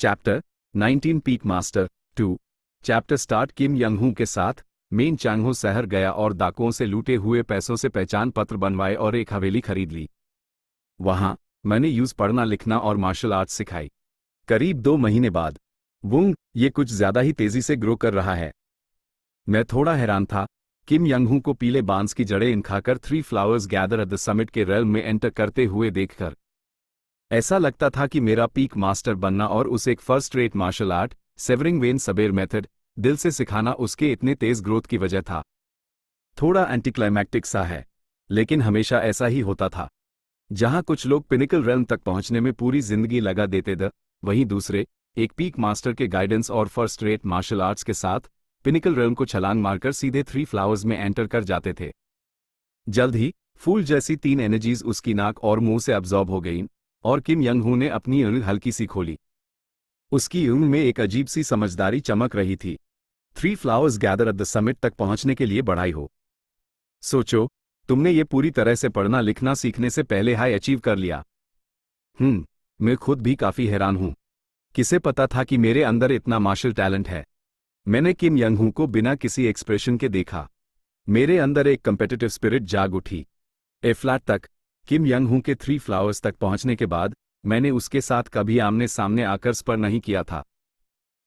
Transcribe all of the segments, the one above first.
Chapter 19 peak master 2। Chapter start. Kim Young Hu के साथ main चांगहो शहर गया और डाकुओं से लूटे हुए पैसों से पहचान पत्र बनवाए और एक हवेली खरीद ली। वहां मैंने यूज पढ़ना लिखना और मार्शल आर्ट्स सिखाई। करीब 2 महीने बाद वुंग ये कुछ ज्यादा ही तेजी से ग्रो कर रहा है। मैं थोड़ा हैरान था किम यंग हू को पीले बांस की जड़ें इनखाकर 3 flowers gather at the summit के रेल्म में एंटर करते हुए देखकर ऐसा लगता था कि मेरा पीक मास्टर बनना और उसे एक first rate martial art severing vein saber method दिल से सिखाना उसके इतने तेज ग्रोथ की वजह था। थोड़ा एंटीक्लाइमैक्टिक सा है, लेकिन हमेशा ऐसा ही होता था। जहां कुछ लोग पिनिकल रेल्म तक पहुंचने में पूरी जिंदगी लगा देते थे, वहीं दूसरे एक पीक मास्टर के गाइडेंस और फर्स्ट रेट मार्शल आर्ट्स के साथ पिनिकल रेल्म को छलांग मारकर सीधे 3 फ्लावर्स में एंटर कर जाते थे। जल्द ही फूल जैसी 3 एनर्जीज उसकी नाक और मुंह से अब्जॉर्ब हो गईं और किम यंग हू ने अपनी ऊँग हल्की सी खोली। उसकी ऊँग में एक अजीब सी समझदारी चमक रही थी। 3 flowers gather at the summit तक पहुंचने के लिए बढ़ाई हो। सोचो, तुमने ये पूरी तरह से पढ़ना लिखना सीखने से पहले हाई अचीव कर लिया। मैं खुद भी काफी हैरान हूं। किसे पता था कि मेरे अंदर इतना मार्शल टैलेंट है। मैंने किम यंग हू को बिना किसी एक्सप्रेशन के देखा। मेरे अंदर एक कंपेटिटिव स्पिरिट जाग उठी। ए फ्लैट तक किम यंग हू के 3 फ्लावर्स तक पहुंचने के बाद मैंने उसके साथ कभी आमने सामने आकर स्पर नहीं किया था।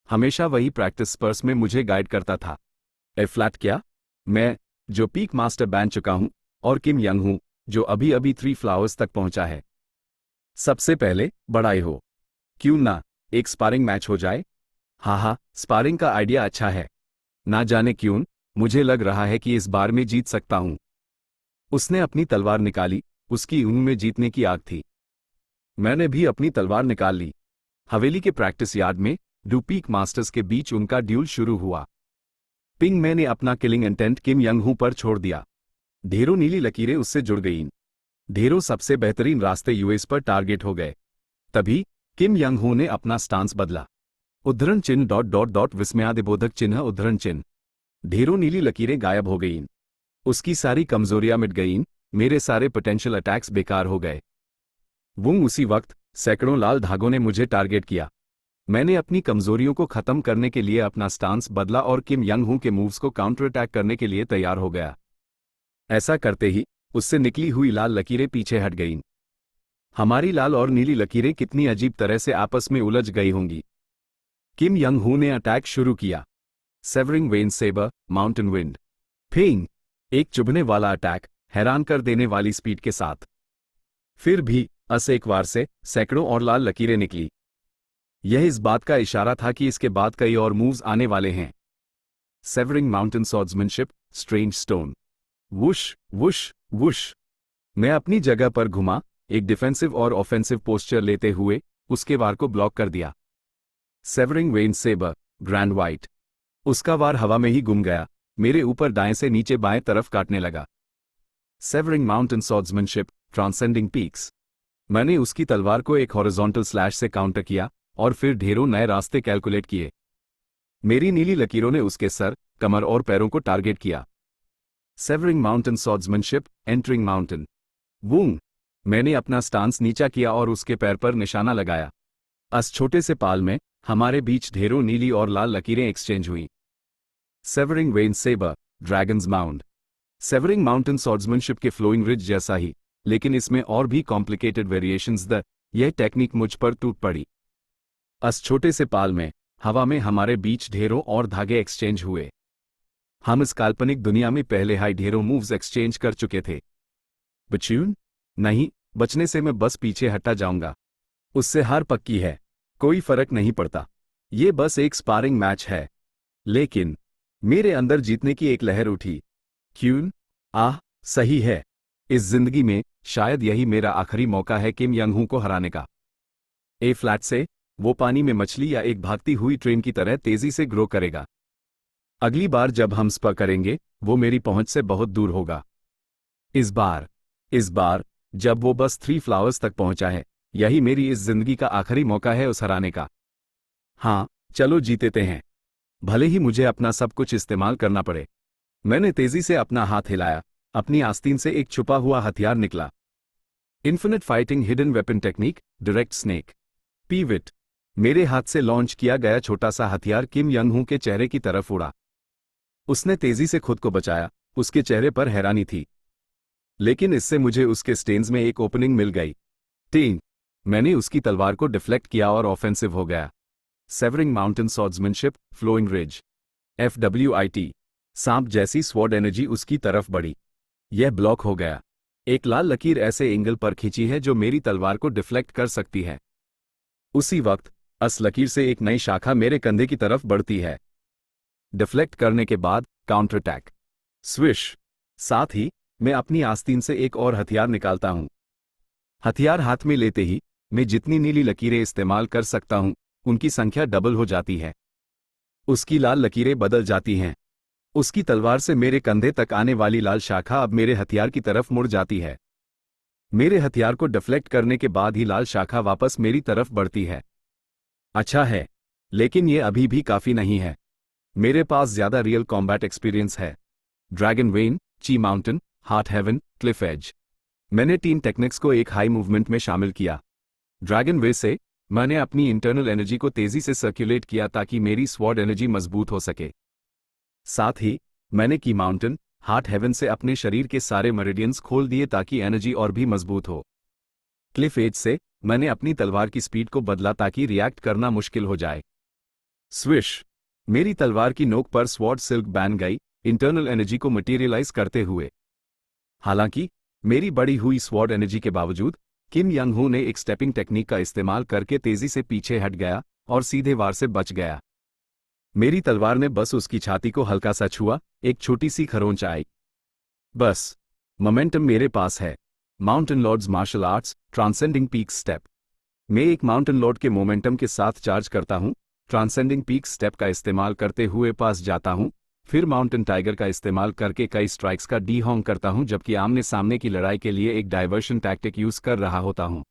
हमेशा वही प्रैक्टिस स्पर्स में मुझे गाइड करता था। ए फ्लैट क्या, मैं जो पीक मास्टर बन चुका हूं, और किम यंग हू जो अभी अभी 3 फ्लावर्स तक पहुंचा है। सबसे पहले बढ़ाई हो। क्यों ना एक स्पारिंग मैच हो जाए। हाँ, स्पारिंग का आइडिया अच्छा है। ना जाने क्यों मुझे लग रहा है कि इस बार मैं जीत सकता हूं। उसने अपनी तलवार निकाली। उसकी ऊँग में जीतने की आग थी। मैंने भी अपनी तलवार निकाल ली। हवेली के प्रैक्टिस यार्ड में 2 पीक मास्टर्स के बीच उनका ड्यूल शुरू हुआ। पिंग मैंने अपना किलिंग इंटेंट किम यंग हू पर छोड़ दिया। ढेरों नीली लकीरें उससे जुड़ गईं। ढेरों सबसे बेहतरीन रास्ते यूएस पर टारगेट हो गए। तभी किम यंग हू ने अपना स्टांस बदला। उद्धरण चिन्ह ... विस्मयादिबोधक चिन्ह उद्धरण चिन्ह। ढेरों नीली लकीरें गायब हो गईं। उसकी सारी कमजोरियां मिट गईं। मेरे सारे पोटेंशियल अटैक्स बेकार हो गए। वुंग उसी वक्त सैकड़ों लाल धागों ने मुझे टारगेट किया। मैंने अपनी कमजोरियों को खत्म करने के लिए अपना स्टांस बदला और किम यंग हू के मूव्स को काउंटर अटैक करने के लिए तैयार हो गया। ऐसा करते ही उससे निकली हुई लाल लकीरें पीछे हट गईं। हमारी लाल और नीली लकीरें कितनी अजीब तरह से आपस में उलझ गई होंगी। किम यंग हू ने अटैक शुरू किया। Severing vein saber mountain wind फिंग। एक चुभने वाला अटैक हैरान कर देने वाली स्पीड के साथ। फिर भी एक बार से सैकड़ों और लाल लकीरें निकली। यह इस बात का इशारा था कि इसके बाद कई और मूव्स आने वाले हैं। Severing mountain swordsmanship strange stone. Whoosh whoosh whoosh. मैं अपनी जगह पर घुमा, एक डिफेंसिव और ऑफेंसिव पोस्चर लेते हुए उसके वार को ब्लॉक कर दिया। Severing vein saber grand white. उसका वार हवा में ही गुम गया। मेरे ऊपर दाएं से नीचे बाएं तरफ काटने लगा। Severing mountain swordsmanship transcending peaks. मैंने उसकी तलवार को एक हॉरिजॉन्टल स्लैश से काउंटर किया और फिर ढेरों नए रास्ते कैलकुलेट किए। मेरी नीली लकीरों ने उसके सर, कमर और पैरों को टारगेट किया। Severing mountain swordsmanship entering mountain वुंग। मैंने अपना स्टांस नीचा किया और उसके पैर पर निशाना लगाया। छोटे से पाल में हमारे बीच ढेरों नीली और लाल लकीरें एक्सचेंज हुई। Severing vein saber dragons mound. Severing mountain swordsmanship के फ्लोइंग रिज जैसा ही, लेकिन इसमें और भी कॉम्प्लिकेटेड वेरिएशंस यह टेक्निक मुझ पर टूट पड़ी। छोटे से पाल में हवा में हमारे बीच ढेरों और धागे एक्सचेंज हुए। हम इस काल्पनिक दुनिया में पहले हाई ढेरों मूव्स एक्सचेंज कर चुके थे। बच्चून नहीं, बचने से मैं बस पीछे हटा जाऊंगा। उससे हार पक्की है। कोई फर्क नहीं पड़ता। ये बस एक स्पारिंग मैच है। लेकिन मेरे अंदर जीतने की एक लहर उठी। क्यों? सही है। इस जिंदगी में शायद यही मेरा आखिरी मौका है किम यंग हू को हराने का। ए फ्लैट से वो पानी में मछली या एक भागती हुई ट्रेन की तरह तेजी से ग्रो करेगा। अगली बार जब हम स्पर करेंगे, वो मेरी पहुंच से बहुत दूर होगा। इस बार जब वो बस 3 फ्लावर्स तक पहुंचा है, यही मेरी इस जिंदगी का आखिरी मौका है उस हराने का। हाँ, चलो जीतेते हैं। भले ही मुझे अपना सब कुछ इस्तेमाल करना पड़े। मैंने तेजी से अपना हाथ हिलाया। अपनी आस्तीन से एक छुपा हुआ हथियार निकला। Infinite fighting hidden weapon technique direct snake pivot. मेरे हाथ से लॉन्च किया गया छोटा सा हथियार किम यंग हू के चेहरे की तरफ उड़ा। उसने तेजी से खुद को बचाया, उसके चेहरे पर हैरानी थी। लेकिन इससे मुझे उसके स्टेन्स में एक ओपनिंग मिल गई। टीन। मैंने उसकी तलवार को डिफ्लेक्ट किया और ऑफेंसिव हो गया। Severing mountain swordsmanship, flowing ridge. FWIT। सांप जैसी स्वॉर्ड एनर्जी उसकी तरफ बढ़ी। यह ब्लॉक हो गया। एक लाल लकीर ऐसे एंगल पर खींची है जो मेरी तलवार को डिफ्लेक्ट कर सकती है। उसी वक्त अस लकीर से एक नई शाखा मेरे कंधे की तरफ बढ़ती है। डिफ्लेक्ट करने के बाद काउंटर अटैक। स्विश। साथ ही मैं अपनी आस्तीन से एक और हथियार निकालता हूं। हथियार हाथ में लेते ही मैं जितनी नीली लकीरें इस्तेमाल कर सकता हूं उनकी संख्या डबल हो जाती है। उसकी लाल लकीरें बदल जाती हैं। उसकी तलवार से मेरे कंधे तक आने वाली लाल शाखा अब मेरे हथियार की तरफ मुड़ जाती है। मेरे हथियार को डिफ्लेक्ट करने के बाद ही लाल शाखा वापस मेरी तरफ बढ़ती है। अच्छा है, लेकिन ये अभी भी काफी नहीं है। मेरे पास ज्यादा रियल कॉम्बैट एक्सपीरियंस है। Dragon vein, chi mountain, heart heaven, cliff edge. मैंने 3 टेक्निक्स को एक हाई मूवमेंट में शामिल किया। ड्रैगन वे से मैंने अपनी इंटरनल एनर्जी को तेजी से सर्कुलेट किया ताकि मेरी स्वॉर्ड एनर्जी मजबूत हो सके। साथ ही मैंने की माउंटेन, हार्ट हेवन से अपने शरीर के सारे मेरिडियंस खोल दिए ताकि एनर्जी और भी मजबूत हो। क्लिफ एज से मैंने अपनी तलवार की स्पीड को बदला ताकि रिएक्ट करना मुश्किल हो जाए। स्विश। मेरी तलवार की नोक पर स्वॉर्ड सिल्क बैन गई, इंटरनल एनर्जी को मटेरियलाइज करते हुए। हालांकि मेरी बढ़ी हुई स्वॉर्ड एनर्जी के बावजूद किम यंग हू ने एक स्टेपिंग टेक्निक का इस्तेमाल करके तेजी से पीछे हट गया और सीधे वार से बच गया। मेरी तलवार ने बस उसकी छाती को हल्का सा छुआ, एक छोटी सी खरोंच आई। बस। मोमेंटम मेरे पास है। Mountain lords martial arts, transcending peaks step. मैं एक माउंटेन लॉर्ड के मोमेंटम के साथ चार्ज करता हूं, ट्रांसेंडिंग पीक्स स्टेप का इस्तेमाल करते हुए पास जाता हूं, फिर माउंटेन टाइगर का इस्तेमाल करके कई स्ट्राइक्स का डी-होंग करता हूं जबकि आमने सामने की लड़ाई के लिए एक डाइवर्शन टैक्टिक यूज कर रहा होता हूं।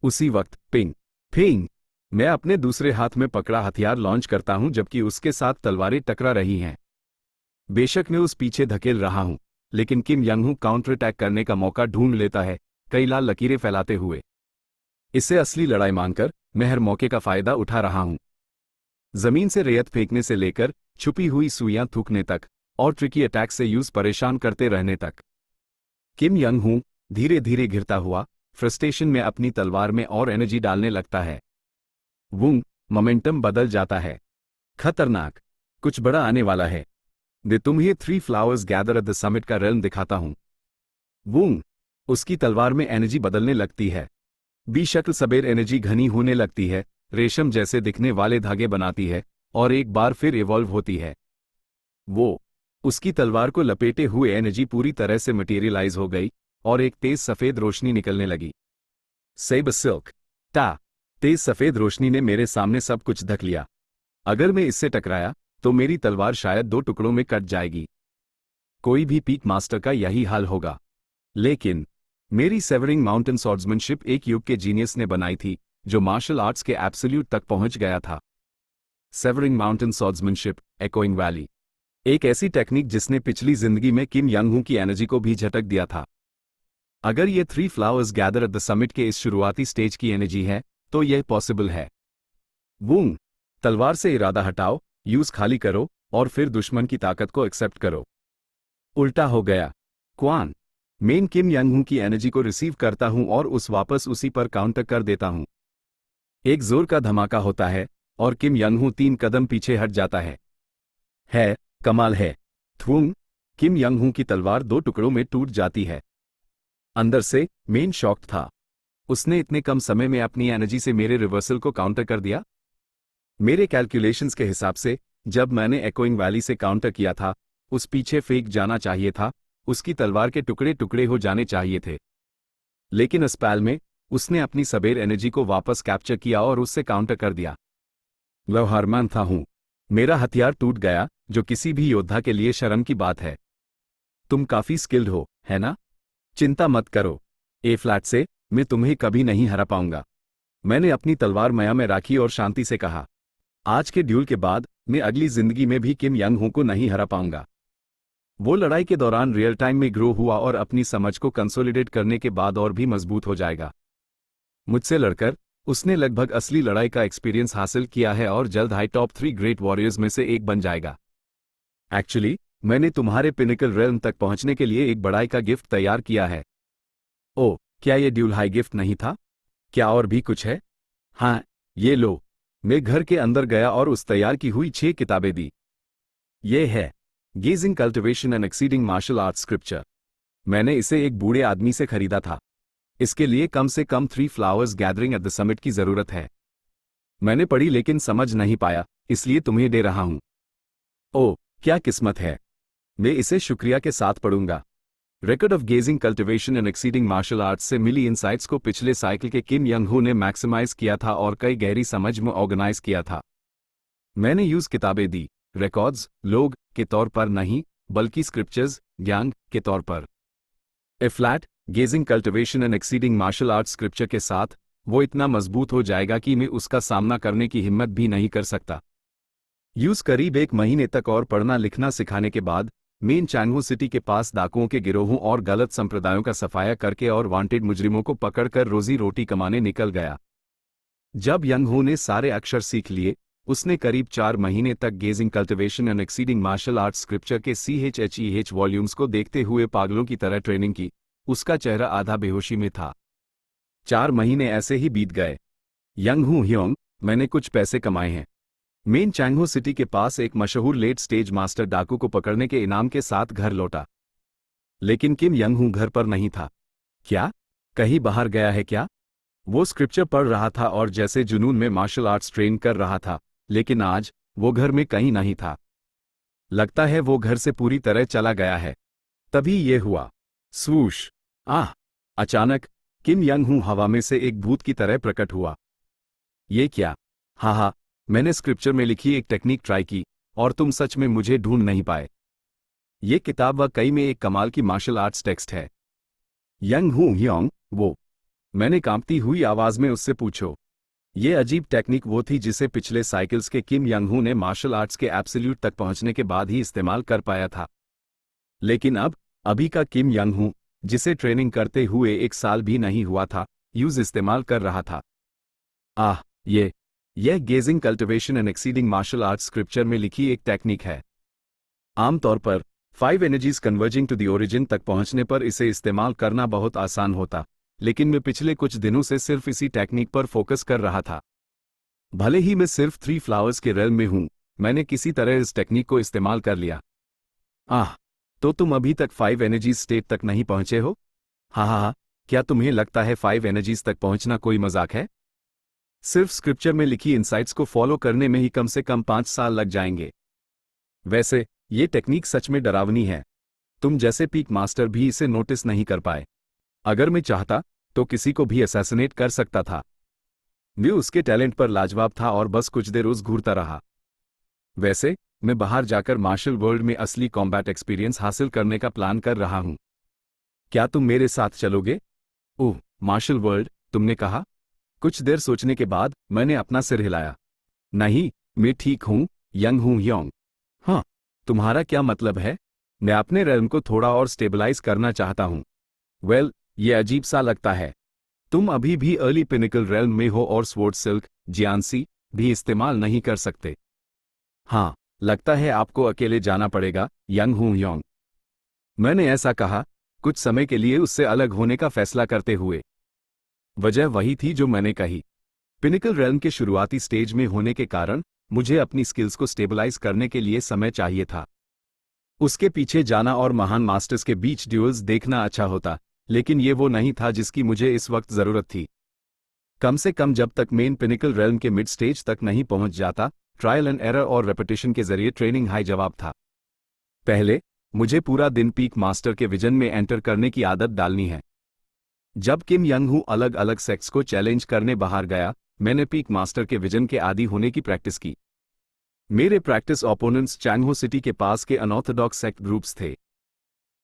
उसी वक्त पिंग फिंग। मैं अपने दूसरे हाथ में पकड़ा हथियार लॉन्च करता हूं जबकि उसके साथ तलवारें टकरा रही हैं। बेशक मैं उस पीछे धकेल रहा हूं, लेकिन किम यंग हू काउंटर अटैक करने का मौका ढूंढ लेता है, कई लाल लकीरें फैलाते हुए। इसे असली लड़ाई मानकर मैं हर मौके का फायदा उठा रहा हूं। जमीन से रेत फेंकने से लेकर छुपी हुई सुइयां थूकने तक और ट्रिकी अटैक से यूज परेशान करते रहने तक। किम यंग हू धीरे धीरे घिरता हुआ फ्रस्ट्रेशन में अपनी तलवार में और एनर्जी डालने लगता है। वूंग। मोमेंटम बदल जाता है। खतरनाक। कुछ बड़ा आने वाला है। दे तुम्हें 3 flowers gather at the summit का रेल्म दिखाता हूं। वूंग। उसकी तलवार में एनर्जी बदलने लगती है। बी शक्ल सबेर एनर्जी घनी होने लगती है, रेशम जैसे दिखने वाले धागे बनाती है और एक बार फिर इवॉल्व होती है। वो। उसकी तलवार को लपेटे हुए एनर्जी पूरी तरह से मटेरियलाइज हो गई और एक तेज सफेद रोशनी निकलने लगी। सेब सिल्क। टा। तेज सफेद रोशनी ने मेरे सामने सब कुछ ढक लिया। अगर मैं इससे टकराया तो मेरी तलवार शायद 2 टुकड़ों में कट जाएगी। कोई भी पीक मास्टर का यही हाल होगा। लेकिन मेरी सेवरिंग माउंटेन स्वॉर्ड्समैनशिप एक युग के जीनियस ने बनाई थी जो मार्शल आर्ट्स के एब्सोल्यूट तक पहुंच गया था। Severing mountain swordsmanship, echoing valley. एक ऐसी टेक्निक जिसने पिछली जिंदगी में किम यंग हू की एनर्जी को भी झटक दिया था। अगर ये 3 flowers gather at the summit के इस शुरुआती स्टेज की एनर्जी है तो यह पॉसिबल है। वूंग। तलवार से इरादा हटाओ, यूज खाली करो और फिर दुश्मन की ताकत को एक्सेप्ट करो। उल्टा हो गया। क्वान। मैं किम यंग हू की एनर्जी को रिसीव करता हूं और वापस उसी पर काउंटर कर देता हूं। एक जोर का धमाका होता है और किम यंग हू 3 कदम पीछे हट जाता है कमाल है। थ्वुंग। किम यंग हू की तलवार 2 टुकड़ों में टूट जाती है। अंदर से मेन शॉक्ड था। उसने इतने कम समय में अपनी एनर्जी से मेरे रिवर्सल को काउंटर कर दिया। मेरे कैलकुलेशंस के हिसाब से जब मैंने एकोइंग वैली से काउंटर किया था उस पीछे फेंक जाना चाहिए था, उसकी तलवार के टुकड़े टुकड़े हो जाने चाहिए थे। लेकिन इस पैल में उसने अपनी सबेर एनर्जी को वापस कैप्चर किया और उससे काउंटर कर दिया। लवहारमान था हूं। मेरा हथियार टूट गया, जो किसी भी योद्धा के लिए शर्म की बात है। तुम काफी स्किल्ड हो, है ना? चिंता मत करो। ए फ्लैट से मैं तुम्हें कभी नहीं हरा पाऊंगा। मैंने अपनी तलवार मया में राखी और शांति से कहा, आज के ड्यूल के बाद मैं अगली जिंदगी में भी किम यंग हू को नहीं हरा पाऊंगा। वो लड़ाई के दौरान रियल टाइम में ग्रो हुआ और अपनी समझ को कंसोलिडेट करने के बाद और भी मजबूत हो जाएगा। मुझसे लड़कर उसने लगभग असली लड़ाई का एक्सपीरियंस हासिल किया है और जल्द हाई टॉप 3 ग्रेट वॉरियर्स में से एक बन जाएगा। एक्चुअली मैंने तुम्हारे पिनिकल रेल्म तक पहुंचने के लिए एक बड़ाई का गिफ्ट तैयार किया है। ओ, क्या ये ड्यूल हाई गिफ्ट नहीं था? क्या और भी कुछ है? हाँ, ये लो। मैं घर के अंदर गया और उस तैयार की हुई 6 किताबें दी। ये है gazing cultivation and exceeding martial arts scripture. मैंने इसे एक बूढ़े आदमी से खरीदा था। इसके लिए कम से कम 3 flowers gathering eight the summit की जरूरत है। मैंने पढ़ी लेकिन समझ नहीं पाया, इसलिए तुम्हें दे रहा हूं। ओह, क्या किस्मत है। मैं इसे शुक्रिया के साथ पढ़ूंगा। Record of gazing cultivation and exceeding martial arts से मिली इंसाइट्स को पिछले साइकिल के किम यंग हू ने मैक्सिमाइज किया था और कई गहरी समझ में ऑर्गेनाइज किया था। मैंने यूज किताबें दी, रिकॉर्ड्स, लोग के तौर पर नहीं, बल्कि स्क्रिप्चर्स, ज्ञान के तौर पर। A flat gazing cultivation and exceeding martial arts scripture के साथ वो इतना मजबूत हो जाएगा कि मैं उसका सामना करने की हिम्मत भी नहीं कर सकता। यूज करीब 1 महीने तक और पढ़ना लिखना सिखाने के बाद मेन चांगहो सिटी के पास डाकुओं के गिरोहों और गलत संप्रदायों का सफाया करके और वांटेड मुजरिमों को पकड़कर रोजी रोटी कमाने निकल गया। जब यंग हो ने सारे अक्षर सीख लिए, उसने करीब 4 महीने तक gazing cultivation and exceeding martial arts scripture के CHEH वॉल्यूम्स को देखते हुए पागलों की तरह ट्रेनिंग की। उसका चेहरा आधा बेहोशी में था। 4 महीने ऐसे ही बीत गए। यंग हू ह्योंग, मैंने कुछ पैसे कमाए हैं। मेन चांगहो सिटी के पास एक मशहूर लेट स्टेज मास्टर डाकू को पकड़ने के इनाम के साथ घर लौटा। लेकिन किम यंग हू घर पर नहीं था। क्या? कहीं बाहर गया है क्या? वो स्क्रिप्चर पढ़ रहा था और जैसे जुनून में मार्शल आर्ट्स ट्रेन कर रहा था, लेकिन आज वो घर में कहीं नहीं था। लगता है वो घर से पूरी तरह चला गया है। तभी ये हुआ। स्वूश! आह! अचानक किम यंग हू हवा में से एक भूत की तरह प्रकट हुआ। ये क्या? हाँ, मैंने स्क्रिप्चर में लिखी एक टेक्निक ट्राई की और तुम सच में मुझे ढूंढ नहीं पाए। ये किताब वाकई में एक कमाल की मार्शल आर्ट्स टेक्स्ट है। यंग हू ह्योंग, वो? मैंने कांपती हुई आवाज में उससे पूछो। ये अजीब टेक्निक वो थी जिसे पिछले साइकिल्स के किम यंग हू ने मार्शल आर्ट्स के एब्सोल्यूट तक पहुंचने के बाद ही इस्तेमाल कर पाया था। लेकिन अभी का किम यंग हू, जिसे ट्रेनिंग करते हुए 1 साल भी नहीं हुआ था, यूज इस्तेमाल कर रहा था। आह, यह gazing cultivation and exceeding martial arts scripture में लिखी एक टेक्निक है। आमतौर पर 5 energies converging to the origin तक पहुंचने पर इसे इस्तेमाल करना बहुत आसान होता, लेकिन मैं पिछले कुछ दिनों से सिर्फ इसी टेक्निक पर फोकस कर रहा था। भले ही मैं सिर्फ 3 फ्लावर्स के रेल में हूं, मैंने किसी तरह इस टेक्निक को इस्तेमाल कर लिया। आह, तो तुम अभी तक 5 एनर्जीज स्टेट तक नहीं पहुंचे हो? हाँ, क्या तुम्हें लगता है 5 एनर्जीज तक पहुंचना कोई मजाक है? सिर्फ स्क्रिप्चर में लिखी इंसाइट्स को फॉलो करने में ही कम से कम 5 साल लग जाएंगे। वैसे ये टेक्निक सच में डरावनी है। तुम जैसे पीक मास्टर भी इसे नोटिस नहीं कर पाए। अगर मैं चाहता तो किसी को भी असैसिनेट कर सकता था। मैं उसके टैलेंट पर लाजवाब था और बस कुछ देर उस घूरता रहा। वैसे मैं बाहर जाकर मार्शल वर्ल्ड में असली कॉम्बैट एक्सपीरियंस हासिल करने का प्लान कर रहा हूं। क्या तुम मेरे साथ चलोगे? ओह, मार्शल वर्ल्ड, तुमने कहा? कुछ देर सोचने के बाद मैंने अपना सिर हिलाया। नहीं, मैं ठीक हूं, यंग हूं ह्योंग। हाँ, तुम्हारा क्या मतलब है? मैं अपने रेल्म को थोड़ा और स्टेबलाइज करना चाहता हूं। वेल, ये अजीब सा लगता है। तुम अभी भी अर्ली पिनिकल रेल्म में हो और स्वॉर्ड सिल्क, जियांसी भी इस्तेमाल नहीं कर सकते। हाँ, लगता है आपको अकेले जाना पड़ेगा, यंग हूं ह्योंग। मैंने ऐसा कहा, कुछ समय के लिए उससे अलग होने का फैसला करते हुए। वजह वही थी जो मैंने कही। पिनिकल रेल्म के शुरुआती स्टेज में होने के कारण मुझे अपनी स्किल्स को स्टेबलाइज करने के लिए समय चाहिए था। उसके पीछे जाना और महान मास्टर्स के बीच ड्यूल्स देखना अच्छा होता, लेकिन ये वो नहीं था जिसकी मुझे इस वक्त जरूरत थी। कम से कम जब तक मेन पिनिकल रेल्म के मिड स्टेज तक नहीं पहुंच जाता, ट्रायल एंड एरर और रेपिटेशन के जरिए ट्रेनिंग हाई जवाब था। पहले मुझे पूरा दिन पीक मास्टर के विजन में एंटर करने की आदत डालनी है। जब किम यंग हू अलग अलग सेक्ट्स को चैलेंज करने बाहर गया, मैंने पीक मास्टर के विजन के आदी होने की प्रैक्टिस की। मेरे प्रैक्टिस ओपोनेंट्स चांगहो सिटी के पास के अनऑर्थोडॉक्स सेक्ट ग्रुप्स थे।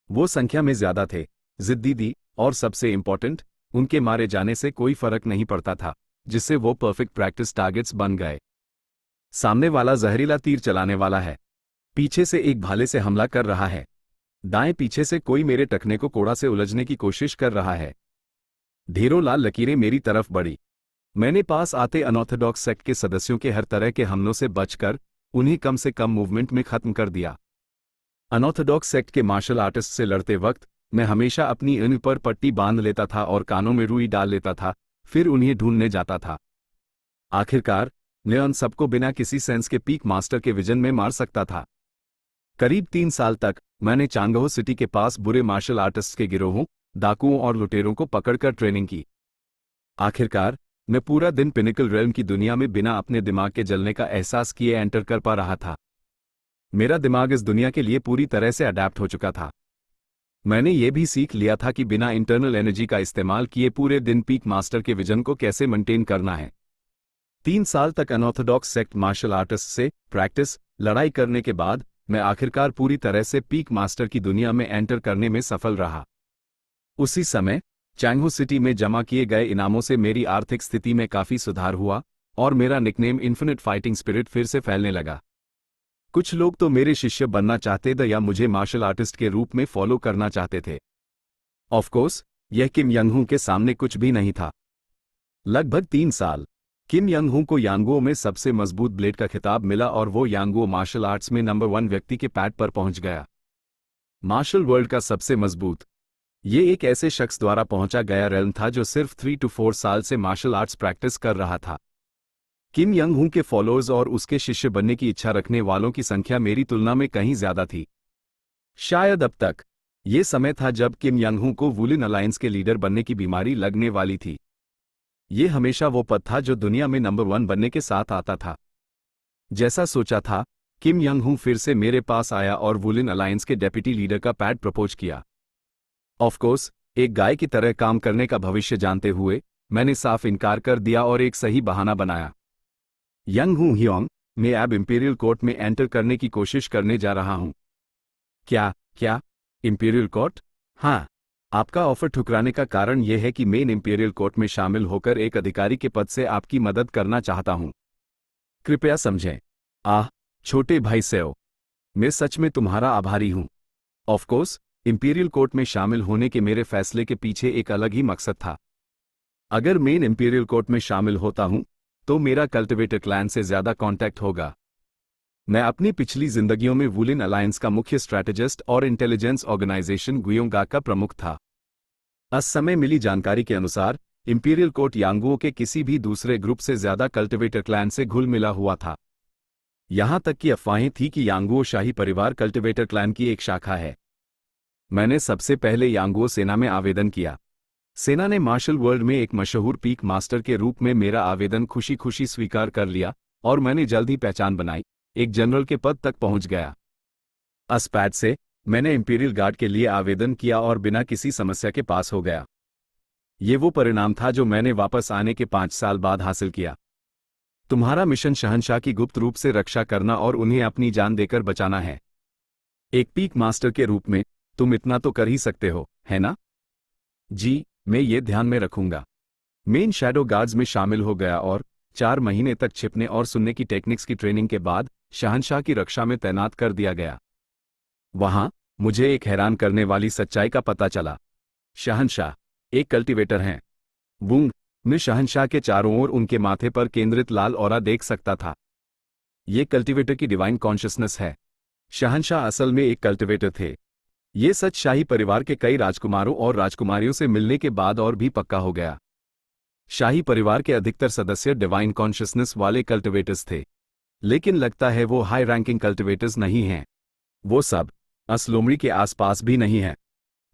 वो संख्या में ज्यादा थे, जिद्दी थी, और सबसे इंपॉर्टेंट, उनके मारे जाने से कोई फर्क नहीं पड़ता था, जिससे वो परफेक्ट प्रैक्टिस टारगेट्स बन गए। सामने वाला जहरीला तीर चलाने वाला है। पीछे से एक भाले से हमला कर रहा है। दाएं पीछे से कोई मेरे टखने को कोड़ा से उलझने की कोशिश कर रहा है। ढेरों लाल लकीरें मेरी तरफ बढ़ी। मैंने पास आते अनऑर्थोडॉक्स सेक्ट के सदस्यों के हर तरह के हमलों से बचकर उन्हें कम से कम मूवमेंट में खत्म कर दिया। अनऑर्थोडॉक्स सेक्ट के मार्शल आर्टिस्ट से लड़ते वक्त मैं हमेशा अपनी ऊन पर पट्टी बांध लेता था और कानों में रुई डाल लेता था, फिर उन्हें ढूंढने जाता था। आखिरकार मैं उन सबको बिना किसी सेंस के पीक मास्टर के विजन में मार सकता था। करीब 3 साल तक मैंने चांगहो सिटी के पास बुरे मार्शल आर्टिस्ट्स के गिरोहों, डाकुओं और लुटेरों को पकड़कर ट्रेनिंग की। आखिरकार मैं पूरा दिन पिनिकल रेल्म की दुनिया में बिना अपने दिमाग के जलने का एहसास किए एंटर कर पा रहा था। मेरा दिमाग इस दुनिया के लिए पूरी तरह से अडैप्ट हो चुका था। मैंने ये भी सीख लिया था कि बिना इंटरनल एनर्जी का इस्तेमाल किए पूरे दिन पीक मास्टर के विजन को कैसे मेंटेन करना है। 3 साल तक अनऑर्थोडॉक्स सेक्ट मार्शल आर्टिस्ट से प्रैक्टिस लड़ाई करने के बाद मैं आखिरकार पूरी तरह से पीक मास्टर की दुनिया में एंटर करने में सफल रहा। उसी समय चांगहो सिटी में जमा किए गए इनामों से मेरी आर्थिक स्थिति में काफी सुधार हुआ और मेरा निकनेम इन्फिनिट फाइटिंग स्पिरिट फिर से फैलने लगा। कुछ लोग तो मेरे शिष्य बनना चाहते थे या मुझे मार्शल आर्टिस्ट के रूप में फॉलो करना चाहते थे। ऑफ कोर्स यह किम यंग-हू के सामने कुछ भी नहीं था। लगभग 3 साल किम यंग-हू को यांगुओ में सबसे मजबूत ब्लेड का खिताब मिला और वो यांगुओ मार्शल आर्ट्स में नंबर 1 व्यक्ति के पैड पर पहुंच गया। मार्शल वर्ल्ड का सबसे मजबूत ये एक ऐसे शख्स द्वारा पहुंचा गया रेल्म था जो सिर्फ 3 to 4 साल से मार्शल आर्ट्स प्रैक्टिस कर रहा था। किम यंग-हू के फॉलोअर्स और उसके शिष्य बनने की इच्छा रखने वालों की संख्या मेरी तुलना में कहीं ज्यादा थी। शायद अब तक ये समय था जब किम यंग-हू को वुलिन अलायंस के लीडर बनने की बीमारी लगने वाली थी। ये हमेशा वो पद था जो दुनिया में नंबर 1 बनने के साथ आता था। जैसा सोचा था, किम यंग-हू फिर से मेरे पास आया और वुलिन अलायंस के डेप्यूटी लीडर का पैड प्रपोज किया। ऑफ कोर्स एक गाय की तरह काम करने का भविष्य जानते हुए मैंने साफ इनकार कर दिया और एक सही बहाना बनाया। यंग-हू ह्योंग, मैं अब इंपीरियल कोर्ट में एंटर करने की कोशिश करने जा रहा हूं। क्या इंपीरियल कोर्ट? हाँ, आपका ऑफर ठुकराने का कारण यह है कि मैं इंपीरियल कोर्ट में शामिल होकर एक अधिकारी के पद से आपकी मदद करना चाहता हूं। कृपया समझें। छोटे भाई सेओ, मैं सच में तुम्हारा आभारी हूं। ऑफ कोर्स इंपीरियल कोर्ट में शामिल होने के मेरे फैसले के पीछे एक अलग ही मकसद था। अगर मैं इंपीरियल कोर्ट में शामिल होता हूं तो मेरा कल्टिवेटर क्लैन से ज्यादा कांटेक्ट होगा। मैं अपनी पिछली जिंदगियों में वुलिन अलायंस का मुख्य स्ट्रैटेजिस्ट और इंटेलिजेंस ऑर्गेनाइजेशन गुयोंगा का प्रमुख था। इस समय मिली जानकारी के अनुसार इंपीरियल कोर्ट यांगुओं के किसी भी दूसरे ग्रुप से ज्यादा कल्टिवेटर क्लैन से घुल मिला हुआ था। यहां तक कि अफवाहें थी कि यांगुओ शाही परिवार कल्टिवेटर क्लैन की एक शाखा है। मैंने सबसे पहले यांगुओ सेना में आवेदन किया। सेना ने मार्शल वर्ल्ड में एक मशहूर पीक मास्टर के रूप में मेरा आवेदन खुशी खुशी स्वीकार कर लिया और मैंने जल्द ही पहचान बनाई, एक जनरल के पद तक पहुंच गया। इस पैड से मैंने इंपीरियल गार्ड के लिए आवेदन किया और बिना किसी समस्या के पास हो गया। ये वो परिणाम था जो मैंने वापस आने के 5 साल बाद हासिल किया। तुम्हारा मिशन शहंशाह की गुप्त रूप से रक्षा करना और उन्हें अपनी जान देकर बचाना है। एक पीक मास्टर के रूप में तुम इतना तो कर ही सकते हो, है ना? जी, मैं ये ध्यान में रखूंगा। मेन शैडो गार्ड्स में शामिल हो गया और 4 महीने तक छिपने और सुनने की टेक्निक्स की ट्रेनिंग के बाद शहंशाह की रक्षा में तैनात कर दिया गया। वहां मुझे एक हैरान करने वाली सच्चाई का पता चला। शहंशाह एक कल्टीवेटर हैं। वूंग, मैं शहंशाह के चारों ओर उनके माथे पर केंद्रित लाल ऑरा देख सकता था। ये कल्टीवेटर की डिवाइन कॉन्शियसनेस है। शहंशाह असल में एक कल्टीवेटर थे। ये सच शाही परिवार के कई राजकुमारों और राजकुमारियों से मिलने के बाद और भी पक्का हो गया। शाही परिवार के अधिकतर सदस्य डिवाइन कॉन्शियसनेस वाले कल्टिवेटर्स थे, लेकिन लगता है वो हाई रैंकिंग कल्टिवेटर्स नहीं हैं। वो सब असलोमड़ी के आसपास भी नहीं हैं।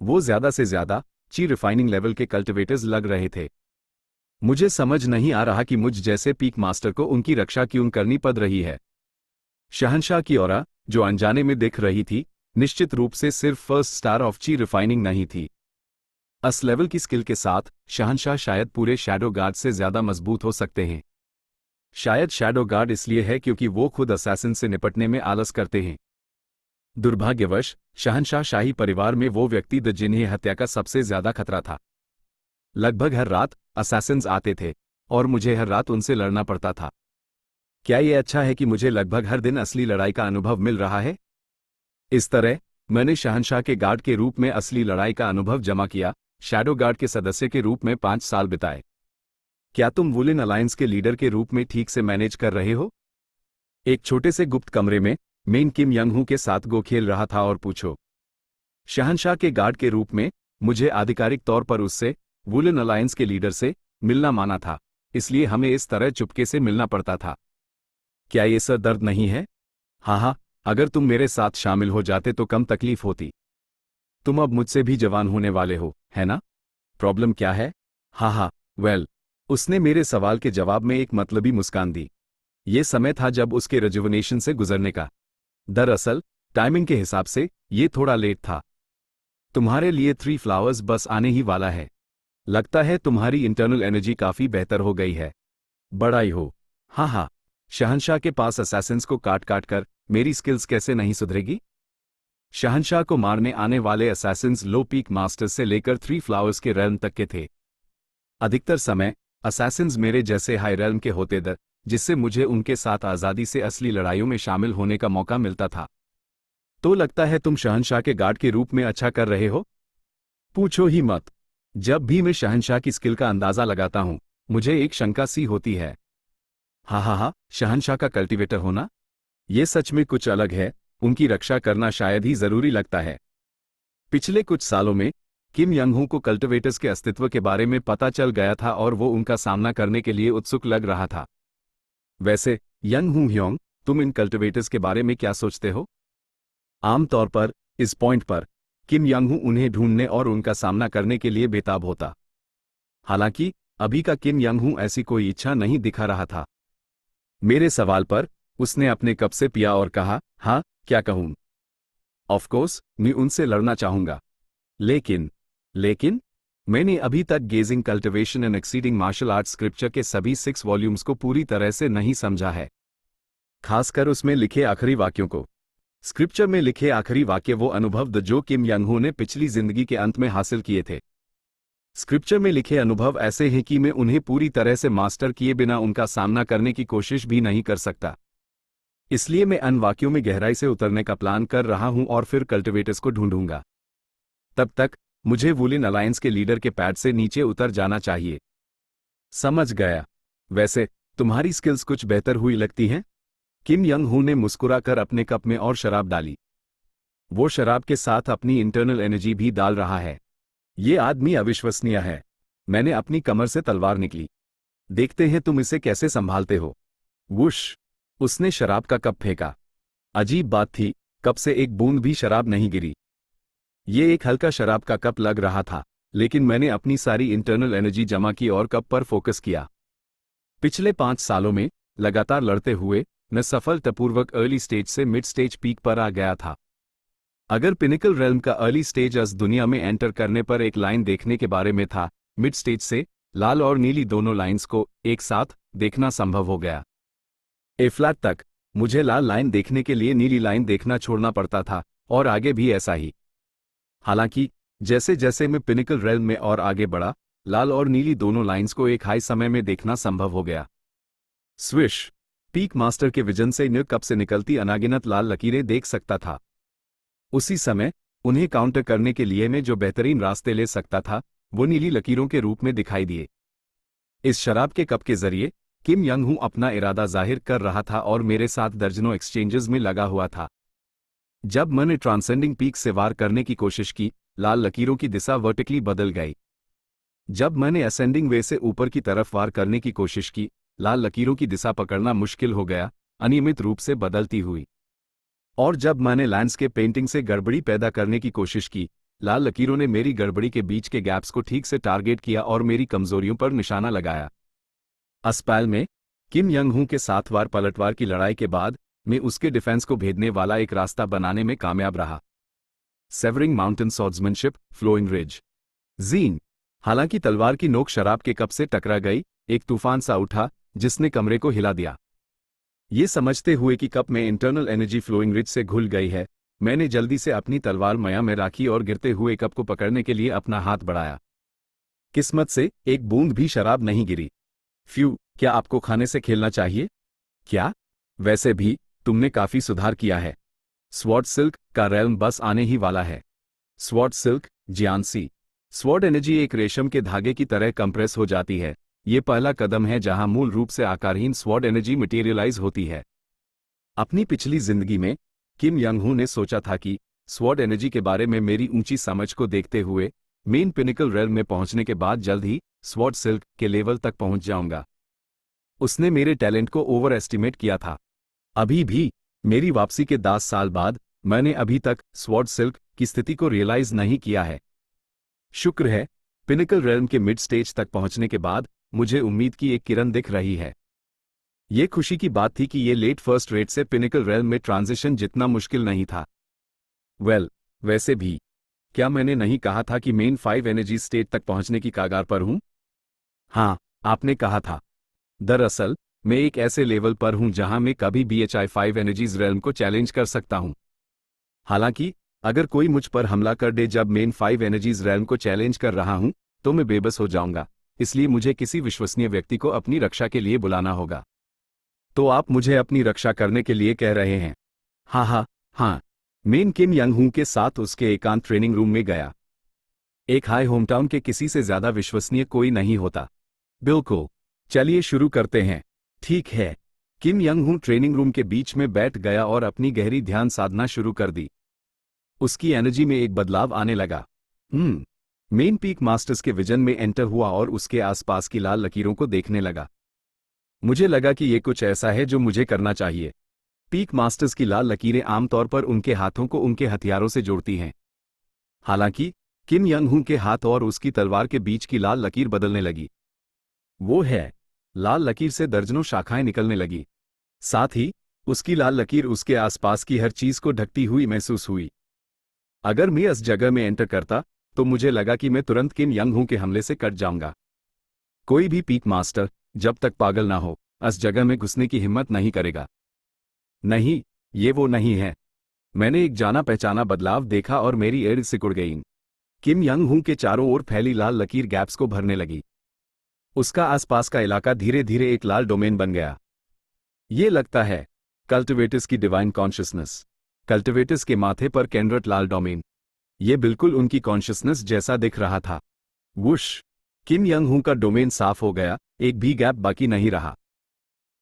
वो ज्यादा से ज्यादा ची रिफाइनिंग लेवल के कल्टिवेटर्स लग रहे थे। मुझे समझ नहीं आ रहा कि मुझ जैसे पीक मास्टर को उनकी रक्षा क्यों करनी पड़ रही है। शहंशाह की ऑरा, जो अनजाने में दिख रही थी, निश्चित रूप से सिर्फ फर्स्ट स्टार ऑफ ची रिफाइनिंग नहीं थी। इस लेवल की स्किल के साथ शहंशाह शायद पूरे शैडो गार्ड से ज्यादा मजबूत हो सकते हैं। शायद शैडो गार्ड इसलिए है क्योंकि वो खुद असैसिन से निपटने में आलस करते हैं। दुर्भाग्यवश शहंशाह शाही परिवार में वो व्यक्ति थे जिन्हें हत्या का सबसे ज्यादा खतरा था। लगभग हर रात असैसिन्स आते थे और मुझे हर रात उनसे लड़ना पड़ता था। क्या ये अच्छा है कि मुझे लगभग हर दिन असली लड़ाई का अनुभव मिल रहा है? इस तरह मैंने शहंशाह के गार्ड के रूप में असली लड़ाई का अनुभव जमा किया, शैडो गार्ड के सदस्य के रूप में 5 साल बिताए। क्या तुम वुलन अलायंस के लीडर के रूप में ठीक से मैनेज कर रहे हो? एक छोटे से गुप्त कमरे में मेन किम यंग हू के साथ गो खेल रहा था और पूछो। शहंशाह के गार्ड के रूप में मुझे आधिकारिक तौर पर उससे, वुलन अलायंस के लीडर से, मिलना माना था, इसलिए हमें इस तरह चुपके से मिलना पड़ता था। क्या ये सर दर्द नहीं है? हाँ, अगर तुम मेरे साथ शामिल हो जाते तो कम तकलीफ होती। तुम अब मुझसे भी जवान होने वाले हो, है ना? प्रॉब्लम क्या है? हाँ, वेल, उसने मेरे सवाल के जवाब में एक मतलबी मुस्कान दी। ये समय था जब उसके रिजुविनेशन से गुजरने का। दरअसल टाइमिंग के हिसाब से ये थोड़ा लेट था। तुम्हारे लिए 3 फ्लावर्स बस आने ही वाला है। लगता है तुम्हारी इंटरनल एनर्जी काफी बेहतर हो गई है। बड़ा ही हो। हाँ, शहंशाह के पास असैसिन्स को काट काट कर मेरी स्किल्स कैसे नहीं सुधरेगी? शहंशाह को मारने आने वाले असैसिन्स लो पीक मास्टर्स से लेकर 3 फ्लावर्स के रेल्म तक के थे। अधिकतर समय असैसिन्स मेरे जैसे हाई रेल्म के होते थे, जिससे मुझे उनके साथ आज़ादी से असली लड़ाइयों में शामिल होने का मौका मिलता था। तो लगता है तुम शहंशाह के गार्ड के रूप में अच्छा कर रहे हो? पूछो ही मत। जब भी मैं शहंशाह की स्किल का अंदाजा लगाता हूं, मुझे एक शंका सी होती है। हाँ, शहंशाह का कल्टीवेटर होना? ये सच में कुछ अलग है, उनकी रक्षा करना शायद ही जरूरी लगता है। पिछले कुछ सालों में किम यंग हू को कल्टिवेटर्स के अस्तित्व के बारे में पता चल गया था और वो उनका सामना करने के लिए उत्सुक लग रहा था। वैसे यंग हू ह्योंग, तुम इन कल्टिवेटर्स के बारे में क्या सोचते हो? आमतौर पर इस पॉइंट पर किम यंग हू उन्हें ढूंढने और उनका सामना करने के लिए बेताब होता। हालांकि अभी का किम यंग हू ऐसी कोई इच्छा नहीं दिखा रहा था। मेरे सवाल पर उसने अपने कप से पिया और कहा, हाँ, क्या कहूं? ऑफ कोर्स, मैं उनसे लड़ना चाहूंगा। लेकिन मैंने अभी तक gazing cultivation and exceeding martial arts scripture के सभी 6 वॉल्यूम्स को पूरी तरह से नहीं समझा है, खासकर उसमें लिखे आखिरी वाक्यों को। स्क्रिप्चर में लिखे आखिरी वाक्य वो अनुभव जो किम यंग हू ने पिछली जिंदगी के अंत में हासिल किए थे। स्क्रिप्चर में लिखे अनुभव ऐसे हैं कि मैं उन्हें पूरी तरह से मास्टर किए बिना उनका सामना करने की कोशिश भी नहीं कर सकता। इसलिए मैं अन वाक्यों में गहराई से उतरने का प्लान कर रहा हूं और फिर कल्टिवेटर्स को ढूंढूंगा। तब तक मुझे वुलन अलायंस के लीडर के पैड से नीचे उतर जाना चाहिए। समझ गया। वैसे तुम्हारी स्किल्स कुछ बेहतर हुई लगती हैं? किम यंग हू ने मुस्कुराकर अपने कप में और शराब डाली। वो शराब के साथ अपनी इंटरनल एनर्जी भी डाल रहा है। ये आदमी अविश्वसनीय है। मैंने अपनी कमर से तलवार निकली। देखते हैं तुम इसे कैसे संभालते हो। वुश! उसने शराब का कप फेंका। अजीब बात थी, कप से एक बूंद भी शराब नहीं गिरी। ये एक हल्का शराब का कप लग रहा था, लेकिन मैंने अपनी सारी इंटरनल एनर्जी जमा की और कप पर फोकस किया। पिछले 5 सालों में लगातार लड़ते हुए मैं सफलतापूर्वक अर्ली स्टेज से मिड स्टेज पीक पर आ गया था। अगर पिनिकल रेल्म का अर्ली स्टेज अस दुनिया में एंटर करने पर एक लाइन देखने के बारे में था, मिड स्टेज से लाल और नीली दोनों लाइंस को एक साथ देखना संभव हो गया। ए फ्लैट तक मुझे लाल लाइन देखने के लिए नीली लाइन देखना छोड़ना पड़ता था, और आगे भी ऐसा ही। हालांकि जैसे जैसे मैं पिनिकल रेल्म में और आगे बढ़ा, लाल और नीली दोनों लाइंस को एक हाई समय में देखना संभव हो गया। स्विश! पीक मास्टर के विजन से न्यू कप से निकलती अनागिनत लाल लकीरें देख सकता था। उसी समय उन्हें काउंटर करने के लिए मैं जो बेहतरीन रास्ते ले सकता था, वो नीली लकीरों के रूप में दिखाई दिए। इस शराब के कप के जरिए किम यंग हू अपना इरादा जाहिर कर रहा था और मेरे साथ दर्जनों एक्सचेंजेस में लगा हुआ था। जब मैंने ट्रांसेंडिंग पीक से वार करने की कोशिश की, लाल लकीरों की दिशा वर्टिकली बदल गई। जब मैंने असेंडिंग वे से ऊपर की तरफ वार करने की कोशिश की, लाल लकीरों की दिशा पकड़ना मुश्किल हो गया, अनियमित रूप से बदलती हुई। और जब मैंने लैंडस्केप पेंटिंग से गड़बड़ी पैदा करने की कोशिश की, लाल लकीरों ने मेरी गड़बड़ी के बीच के गैप्स को ठीक से टारगेट किया और मेरी कमजोरियों पर निशाना लगाया। अस्पताल में किम यंग हू के साथ वार पलटवार की लड़ाई के बाद मैं उसके डिफेंस को भेदने वाला एक रास्ता बनाने में कामयाब रहा। Severing mountain swordsmanship, flowing ridge, जीन। हालांकि तलवार की नोक शराब के कप से टकरा गई, एक तूफान सा उठा जिसने कमरे को हिला दिया। ये समझते हुए कि कप में इंटरनल एनर्जी फ्लोइंग रिज से घुल गई है, मैंने जल्दी से अपनी तलवार मया में राखी और गिरते हुए कप को पकड़ने के लिए अपना हाथ बढ़ाया। किस्मत से एक बूंद भी शराब नहीं गिरी। फ्यू! क्या आपको खाने से खेलना चाहिए? क्या? वैसे भी तुमने काफी सुधार किया है। स्वॉर्ड सिल्क का रेल्म बस आने ही वाला है। स्वॉर्ड सिल्क, जियांसी। स्वॉर्ड एनर्जी एक रेशम के धागे की तरह कंप्रेस हो जाती है, ये पहला कदम है जहां मूल रूप से आकारहीन स्वॉर्ड एनर्जी मटेरियलाइज होती है। अपनी पिछली जिंदगी में किम यंग हू ने सोचा था कि स्वॉर्ड एनर्जी के बारे में मेरी ऊंची समझ को देखते हुए मेन पिनिकल रेल्म में पहुंचने के बाद जल्द ही स्वॉर्ड सिल्क के लेवल तक पहुंच जाऊंगा। उसने मेरे टैलेंट को ओवर एस्टिमेट किया था। अभी भी मेरी वापसी के 10 साल बाद मैंने अभी तक स्वॉर्ड सिल्क की स्थिति को रियलाइज नहीं किया है। शुक्र है, पिनिकल रेल्म के मिड स्टेज तक पहुंचने के बाद मुझे उम्मीद की एक किरण दिख रही है। ये खुशी की बात थी कि ये लेट फर्स्ट रेट से पिनिकल रेल्म में ट्रांजिशन जितना मुश्किल नहीं था। वैसे भी क्या मैंने नहीं कहा था कि मेन 5 एनर्जी स्टेट तक पहुंचने की कगार पर हूं? हाँ, आपने कहा था। दरअसल मैं एक ऐसे लेवल पर हूं जहां मैं कभी भी HI5 एनर्जीज रेल्म को चैलेंज कर सकता हूं। हालांकि अगर कोई मुझ पर हमला कर दे जब मेन 5 एनर्जीज रेल्म को चैलेंज कर रहा हूं तो मैं बेबस हो जाऊंगा, इसलिए मुझे किसी विश्वसनीय व्यक्ति को अपनी रक्षा के लिए बुलाना होगा। तो आप मुझे अपनी रक्षा करने के लिए कह रहे हैं? हाँ। मेन किम यंग हू के साथ उसके एकांत ट्रेनिंग रूम में गया। एक हाई होमटाउन के किसी से ज्यादा विश्वसनीय कोई नहीं होता। बिल्कुल, चलिए शुरू करते हैं। ठीक है। किम यंग हू ट्रेनिंग रूम के बीच में बैठ गया और अपनी गहरी ध्यान साधना शुरू कर दी। उसकी एनर्जी में एक बदलाव आने लगा। मेन पीक मास्टर्स के विजन में एंटर हुआ और उसके आसपास की लाल लकीरों को देखने लगा। मुझे लगा कि ये कुछ ऐसा है जो मुझे करना चाहिए। पीक मास्टर्स की लाल लकीरें आमतौर पर उनके हाथों को उनके हथियारों से जोड़ती हैं। हालांकि किम यंग हू के हाथ और उसकी तलवार के बीच की लाल लकीर बदलने लगी। वो है, लाल लकीर से दर्जनों शाखाएं निकलने लगी। साथ ही उसकी लाल लकीर उसके आसपास की हर चीज को ढकती हुई महसूस हुई। अगर मैं इस जगह में एंटर करता तो मुझे लगा कि मैं तुरंत किम यंग हू के हमले से कट जाऊंगा। कोई भी पीक मास्टर जब तक पागल ना हो इस जगह में घुसने की हिम्मत नहीं करेगा। नहीं, ये वो नहीं है। मैंने एक जाना पहचाना बदलाव देखा और मेरी एड़ सिकुड़ गई। किम यंग हू के चारों ओर फैली लाल लकीर गैप्स को भरने लगी। उसका आसपास का इलाका धीरे धीरे एक लाल डोमेन बन गया। ये लगता है कल्टिवेटर्स की डिवाइन कॉन्शियसनेस। कल्टिवेटर्स के माथे पर केंद्रित लाल डोमेन, ये बिल्कुल उनकी कॉन्शियसनेस जैसा दिख रहा था। वुश! किम यंग हू का डोमेन साफ हो गया, एक भी गैप बाकी नहीं रहा।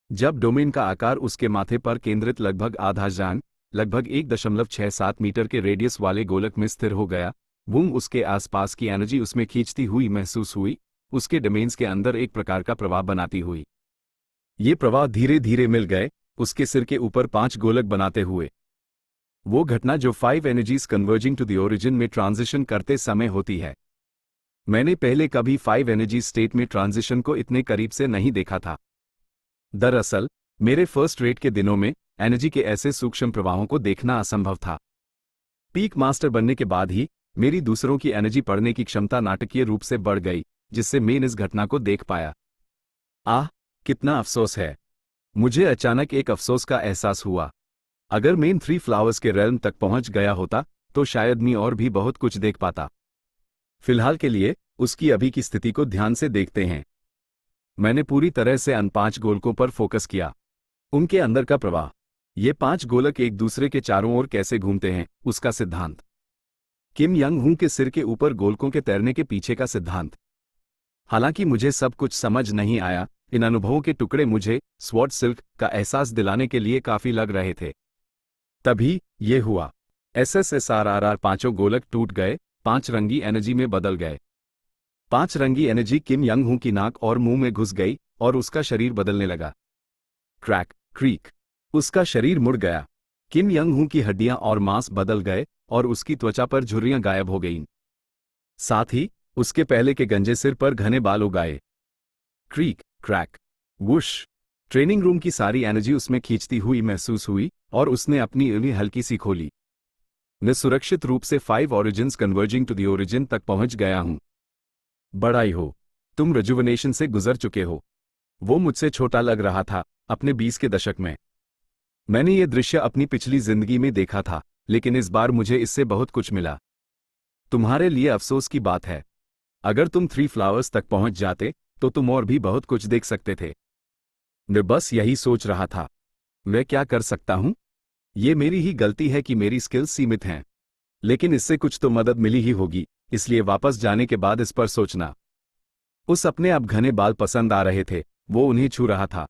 जब डोमेन का आकार उसके माथे पर केंद्रित लगभग आधा जान, लगभग 1.67 मीटर के रेडियस वाले गोलक में स्थिर हो गया, बूम! उसके आसपास की एनर्जी उसमें खींचती हुई महसूस हुई, उसके डोमेन्स के अंदर एक प्रकार का प्रवाह बनाती हुई। ये प्रवाह धीरे धीरे मिल गए, उसके सिर के ऊपर 5 गोलक बनाते हुए। वो घटना जो 5 energies converging to the origin में ट्रांजिशन करते समय होती है। मैंने पहले कभी 5 एनर्जी स्टेट में ट्रांजिशन को इतने करीब से नहीं देखा था। दरअसल मेरे फर्स्ट रेट के दिनों में एनर्जी के ऐसे सूक्ष्म प्रवाहों को देखना असंभव था। पीक मास्टर बनने के बाद ही मेरी दूसरों की एनर्जी पढ़ने की क्षमता नाटकीय रूप से बढ़ गई, जिससे मैं इस घटना को देख पाया। कितना अफसोस है। मुझे अचानक एक अफसोस का एहसास हुआ। अगर मैं 3 फ्लावर्स के रेल्म तक पहुंच गया होता तो शायद मैं और भी बहुत कुछ देख पाता। फिलहाल के लिए उसकी अभी की स्थिति को ध्यान से देखते हैं। मैंने पूरी तरह से उन 5 गोलकों पर फोकस किया, उनके अंदर का प्रवाह, ये 5 गोलक एक दूसरे के चारों ओर कैसे घूमते हैं, उसका सिद्धांत। किम यंग हू के सिर के ऊपर गोलकों के तैरने के पीछे का सिद्धांत। हालांकि मुझे सब कुछ समझ नहीं आया, इन अनुभवों के टुकड़े मुझे स्वॉर्ड सिल्क का एहसास दिलाने के लिए काफी लग रहे थे। तभी ये हुआ। SSSRRR 5 गोलक टूट गए, 5 रंगी एनर्जी में बदल गए। 5 रंगी एनर्जी किम यंग हू की नाक और मुंह में घुस गई और उसका शरीर बदलने लगा। क्रैक क्रीक, उसका शरीर मुड़ गया। किम यंग हू की हड्डियां और मांस बदल गए और उसकी त्वचा पर झुर्रियां गायब हो गईं। साथ ही उसके पहले के गंजे सिर पर घने बाल उग आए। Creek crack whoosh! Training room की सारी एनर्जी उसमें खींचती हुई महसूस हुई और उसने अपनी उंगली हल्की सी खोली। मैं सुरक्षित रूप से 5 origins converging to the origin तक पहुंच गया हूं। बड़ाई हो, तुम रिजुवनेशन से गुजर चुके हो। वो मुझसे छोटा लग रहा था, अपने 20 के दशक में। मैंने ये दृश्य अपनी पिछली जिंदगी में देखा था, लेकिन इस बार मुझे इससे बहुत कुछ मिला। तुम्हारे लिए अफसोस की बात है। अगर तुम 3 फ्लावर्स तक पहुंच जाते तो तुम और भी बहुत कुछ देख सकते थे। मैं बस यही सोच रहा था, मैं क्या कर सकता हूं? ये मेरी ही गलती है कि मेरी स्किल्स सीमित हैं। लेकिन इससे कुछ तो मदद मिली ही होगी, इसलिए वापस जाने के बाद इस पर सोचना। उस अपने अब घने बाल पसंद आ रहे थे, वो उन्हें छू रहा था।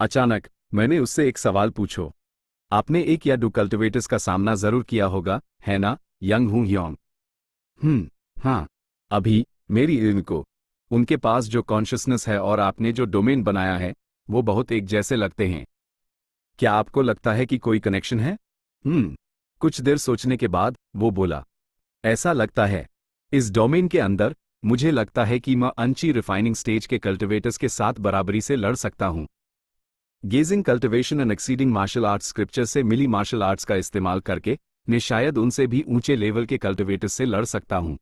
अचानक मैंने उससे एक सवाल पूछो। आपने एक या दो कल्टिवेटर्स का सामना जरूर किया होगा, है ना, यंग हूं ह्योंग? हाँ। अभी मेरी इनको उनके पास जो कॉन्शियसनेस है और आपने जो डोमेन बनाया है, वो बहुत एक जैसे लगते हैं। क्या आपको लगता है कि कोई कनेक्शन है? कुछ देर सोचने के बाद वो बोला, ऐसा लगता है। इस डोमेन के अंदर मुझे लगता है कि मैं अंची रिफाइनिंग स्टेज के कल्टिवेटर्स के साथ बराबरी से लड़ सकता हूं। Gazing cultivation and exceeding martial arts scripture से मिली मार्शल आर्ट्स का इस्तेमाल करके मैं शायद उनसे भी ऊंचे लेवल के कल्टिवेटर्स से लड़ सकता हूं।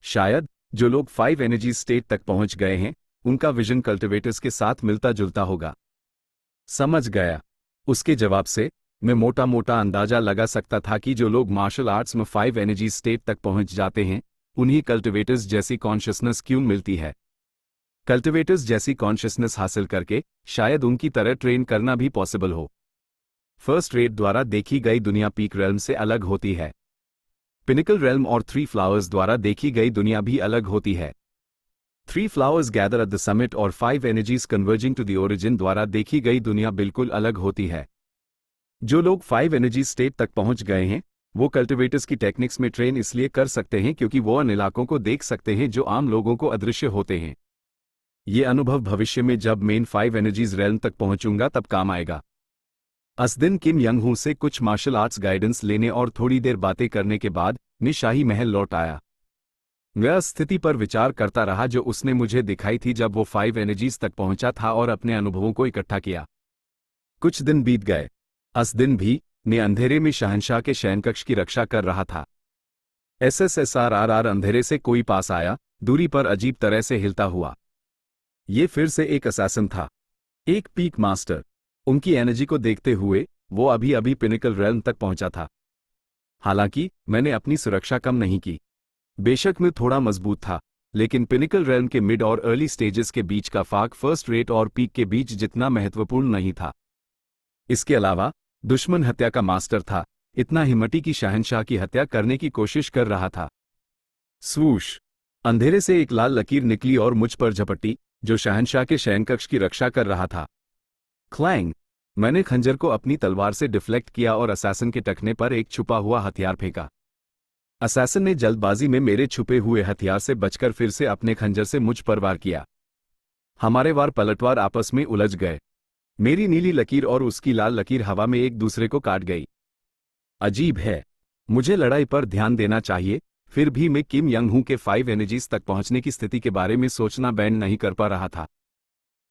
शायद जो लोग 5 एनर्जी स्टेट तक पहुंच गए हैं, उनका विजन कल्टिवेटर्स के साथ मिलता जुलता होगा। समझ गया। उसके जवाब से मैं मोटा मोटा अंदाजा लगा सकता था कि जो लोग मार्शल आर्ट्स में 5 एनर्जी स्टेट तक पहुंच जाते हैं, उन्हीं कल्टिवेटर्स जैसी कॉन्शियसनेस क्यों मिलती है। कल्टिवेटर्स जैसी कॉन्शियसनेस हासिल करके शायद उनकी तरह ट्रेन करना भी पॉसिबल हो। फर्स्ट रेट द्वारा देखी गई दुनिया पीक रेल्म से अलग होती है। पिनिकल रेल्म और 3 फ्लावर्स द्वारा देखी गई दुनिया भी अलग होती है। 3 flowers gather at the summit और 5 energies converging to the origin द्वारा देखी गई दुनिया बिल्कुल अलग होती है। जो लोग 5 एनर्जी स्टेट तक पहुंच गए हैं, वो कल्टिवेटर्स की टेक्निक्स में ट्रेन इसलिए कर सकते हैं क्योंकि वो उन इलाकों को देख सकते हैं जो आम लोगों को अदृश्य होते हैं। ये अनुभव भविष्य में जब मेन 5 एनर्जीज रेल्म तक पहुंचूंगा तब काम आएगा। उस दिन किम यंग हू से कुछ मार्शल आर्ट्स गाइडेंस लेने और थोड़ी देर बातें करने के बाद मैं शाही महल लौट आया। मैं स्थिति पर विचार करता रहा जो उसने मुझे दिखाई थी जब वो 5 एनर्जीज तक पहुंचा था और अपने अनुभवों को इकट्ठा किया। कुछ दिन बीत गए। उस दिन भी मैं अंधेरे में शहंशाह के शयनकक्ष की रक्षा कर रहा था। SSSRR अंधेरे से कोई पास आया, दूरी पर अजीब तरह से हिलता हुआ। ये फिर से एक असैसिन था, एक पीक मास्टर। उनकी एनर्जी को देखते हुए वो अभी अभी पिनिकल रेल्म तक पहुंचा था। हालांकि मैंने अपनी सुरक्षा कम नहीं की। बेशक मैं थोड़ा मजबूत था, लेकिन पिनिकल रेल्म के मिड और अर्ली स्टेजेस के बीच का फाक फर्स्ट रेट और पीक के बीच जितना महत्वपूर्ण नहीं था। इसके अलावा दुश्मन हत्या का मास्टर था, इतना हिम्मती कि शहंशाह की हत्या करने की कोशिश कर रहा था। स्वूश! अंधेरे से एक लाल लकीर निकली और मुझ पर झपटी, जो शहंशाह के शयनकक्ष की रक्षा कर रहा था। क्लैंग! मैंने खंजर को अपनी तलवार से डिफ्लेक्ट किया और असैसिन के टखने पर एक छुपा हुआ हथियार फेंका। असैसिन ने जल्दबाजी में मेरे छुपे हुए हथियार से बचकर फिर से अपने खंजर से मुझ पर वार किया। हमारे वार पलटवार आपस में उलझ गए। मेरी नीली लकीर और उसकी लाल लकीर हवा में एक दूसरे को काट गई। अजीब है, मुझे लड़ाई पर ध्यान देना चाहिए, फिर भी मैं किम यंग हूं के 5 एनर्जीज तक पहुंचने की स्थिति के बारे में सोचना बैंड नहीं कर पा रहा था।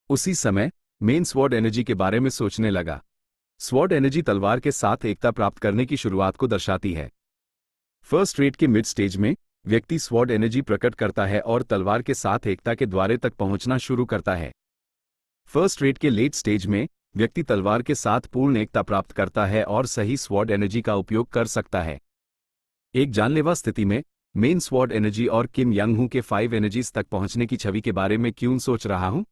उसी समय मेन स्वॉर्ड एनर्जी के बारे में सोचने लगा। स्वॉर्ड एनर्जी तलवार के साथ एकता प्राप्त करने की शुरुआत को दर्शाती है। फर्स्ट रेट के मिड स्टेज में व्यक्ति स्वॉर्ड एनर्जी प्रकट करता है और तलवार के साथ एकता के द्वारे तक पहुंचना शुरू करता है। फर्स्ट रेट के लेट स्टेज में व्यक्ति तलवार के साथ पूर्ण एकता प्राप्त करता है और सही स्वॉर्ड एनर्जी का उपयोग कर सकता है। एक जानलेवा स्थिति में मेन स्वॉर्ड एनर्जी और किम यंग हू के 5 एनर्जीज तक पहुंचने की छवि के बारे में क्यों सोच रहा हूं?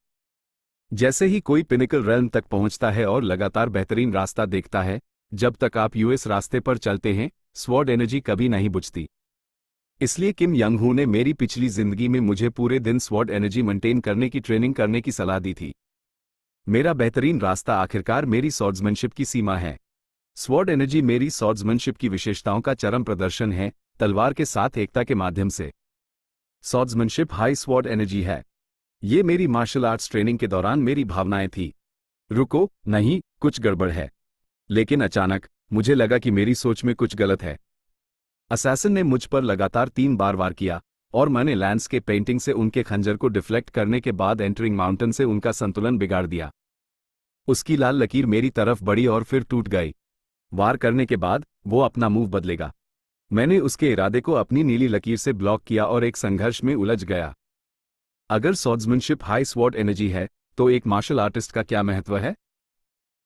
जैसे ही कोई पिनिकल रेल्म तक पहुंचता है और लगातार बेहतरीन रास्ता देखता है, जब तक आप यूएस रास्ते पर चलते हैं, स्वॉर्ड एनर्जी कभी नहीं बुझती। इसलिए किम यंग हू ने मेरी पिछली जिंदगी में मुझे पूरे दिन स्वॉर्ड एनर्जी मेंटेन करने की ट्रेनिंग करने की सलाह दी थी। मेरा बेहतरीन रास्ता आखिरकार मेरी स्वॉर्ड्समैनशिप की सीमा है। स्वॉर्ड एनर्जी मेरी स्वॉर्ड्समैनशिप की विशेषताओं का चरम प्रदर्शन है, तलवार के साथ एकता के माध्यम से। स्वॉर्ड्समैनशिप हाई स्वॉर्ड एनर्जी है। ये मेरी मार्शल आर्ट्स ट्रेनिंग के दौरान मेरी भावनाएं थी। रुको, नहीं, कुछ गड़बड़ है। लेकिन अचानक मुझे लगा कि मेरी सोच में कुछ गलत है। असैसिन ने मुझ पर लगातार 3 बार वार किया और मैंने लैंडस्केप पेंटिंग से उनके खंजर को डिफ्लेक्ट करने के बाद एंटरिंग माउंटेन से उनका संतुलन बिगाड़ दिया। उसकी लाल लकीर मेरी तरफ बढ़ी और फिर टूट गई। वार करने के बाद वो अपना मूव बदलेगा। मैंने उसके इरादे को अपनी नीली लकीर से ब्लॉक किया और एक संघर्ष में उलझ गया। अगर स्वॉर्ड्समैनशिप हाई स्वॉर्ड एनर्जी है, तो एक मार्शल आर्टिस्ट का क्या महत्व है?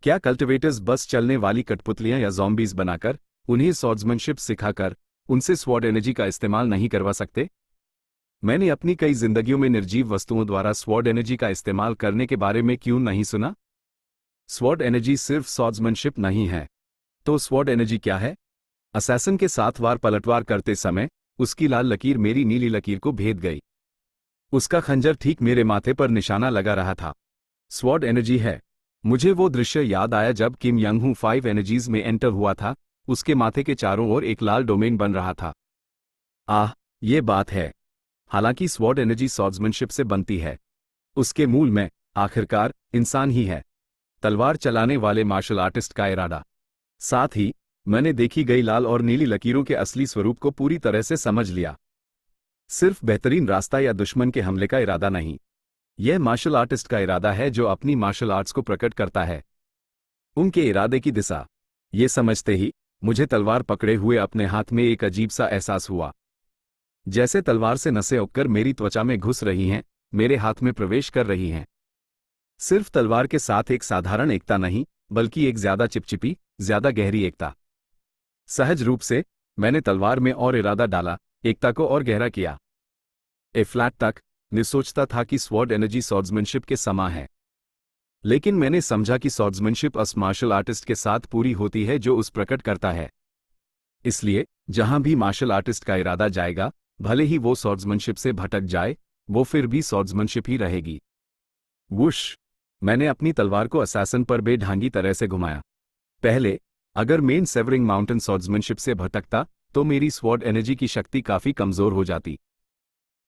क्या कल्टिवेटर्स बस चलने वाली कठपुतलियां या ज़ॉम्बीज बनाकर, उन्हें स्वॉर्ड्समैनशिप सिखाकर, उनसे स्वॉर्ड एनर्जी का इस्तेमाल नहीं करवा सकते? मैंने अपनी कई जिंदगियों में निर्जीव वस्तुओं द्वारा स्वॉर्ड एनर्जी का इस्तेमाल करने के बारे में क्यों नहीं सुना? स्वॉर्ड एनर्जी सिर्फ स्वॉर्ड्समैनशिप नहीं है। तो स्वॉर्ड एनर्जी क्या है? असैसिन के साथ वार पलटवार करते समय उसकी लाल लकीर मेरी नीली लकीर को भेद गई। उसका खंजर ठीक मेरे माथे पर निशाना लगा रहा था। स्वॉर्ड एनर्जी है। मुझे वो दृश्य याद आया जब किम यंग हू 5 एनर्जीज में एंटर हुआ था। उसके माथे के चारों ओर एक लाल डोमेन बन रहा था। आह, ये बात है। हालांकि स्वॉर्ड एनर्जी स्वॉर्ड्समैनशिप से बनती है, उसके मूल में आखिरकार इंसान ही है, तलवार चलाने वाले मार्शल आर्टिस्ट का इरादा। साथ ही मैंने देखी गई लाल और नीली लकीरों के असली स्वरूप को पूरी तरह से समझ लिया। सिर्फ बेहतरीन रास्ता या दुश्मन के हमले का इरादा नहीं, यह मार्शल आर्टिस्ट का इरादा है जो अपनी मार्शल आर्ट्स को प्रकट करता है। उनके इरादे की दिशा, ये समझते ही मुझे तलवार पकड़े हुए अपने हाथ में एक अजीब सा एहसास हुआ, जैसे तलवार से नसें उगकर मेरी त्वचा में घुस रही हैं, मेरे हाथ में प्रवेश कर रही हैं। सिर्फ तलवार के साथ एक साधारण एकता नहीं, बल्कि एक ज्यादा चिपचिपी, ज्यादा गहरी एकता। सहज रूप से मैंने तलवार में और इरादा डाला, एकता को और गहरा किया। ए फ्लैट तक मैं सोचता था कि स्वॉर्ड एनर्जी स्वॉर्ड्समैनशिप के समा है, लेकिन मैंने समझा कि स्वॉर्ड्समैनशिप उस मार्शल आर्टिस्ट के साथ पूरी होती है जो उस प्रकट करता है। इसलिए जहां भी मार्शल आर्टिस्ट का इरादा जाएगा, भले ही वो स्वॉर्ड्समैनशिप से भटक जाए, वो फिर भी स्वॉर्ड्समैनशिप ही रहेगी। वुश! मैंने अपनी तलवार को असैसन पर बेढंगी तरह से घुमाया। पहले अगर मेन सेवरिंग माउंटेन स्वॉर्ड्समैनशिप से भटकता तो मेरी स्वॉर्ड एनर्जी की शक्ति काफी कमजोर हो जाती,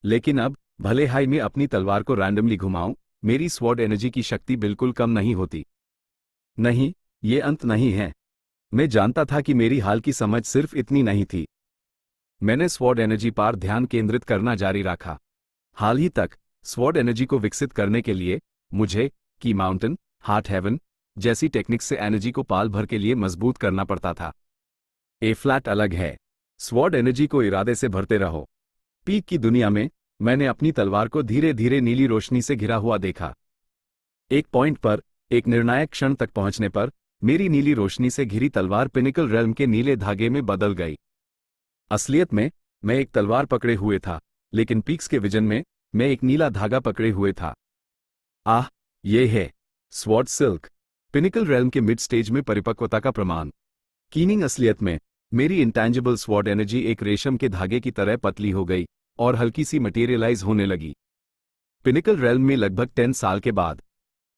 लेकिन अब भले ही मैं अपनी तलवार को रैंडमली घुमाऊं, मेरी स्वॉर्ड एनर्जी की शक्ति बिल्कुल कम नहीं होती। नहीं, ये अंत नहीं है। मैं जानता था कि मेरी हाल की समझ सिर्फ इतनी नहीं थी। मैंने स्वॉर्ड एनर्जी पर ध्यान केंद्रित करना जारी रखा। हाल ही तक स्वॉर्ड एनर्जी को विकसित करने के लिए मुझे की माउंटेन, हार्ट हेवन जैसी टेक्निक से एनर्जी को पाल भर के लिए मजबूत करना पड़ता था। ए फ्लैट अलग है। स्वॉर्ड एनर्जी को इरादे से भरते रहो। पीक की दुनिया में मैंने अपनी तलवार को धीरे धीरे नीली रोशनी से घिरा हुआ देखा। एक पॉइंट पर, एक निर्णायक क्षण तक पहुंचने पर, मेरी नीली रोशनी से घिरी तलवार पिनिकल रेल्म के नीले धागे में बदल गई। असलियत में मैं एक तलवार पकड़े हुए था, लेकिन पीक्स के विजन में मैं एक नीला धागा पकड़े हुए था। आह, ये है स्वॉर्ड सिल्क, पिनिकल रेल्म के मिड स्टेज में परिपक्वता का प्रमाण। कीनिंग असलियत में मेरी इंटैंजिबल स्वॉर्ड एनर्जी एक रेशम के धागे की तरह पतली हो गई और हल्की सी मटेरियलाइज होने लगी। पिनिकल रेल्म में लगभग 10 साल के बाद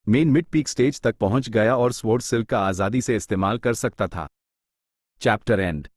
मेन मिड पीक स्टेज तक पहुंच गया और स्वॉर्ड सिल्क का आजादी से इस्तेमाल कर सकता था। Chapter and.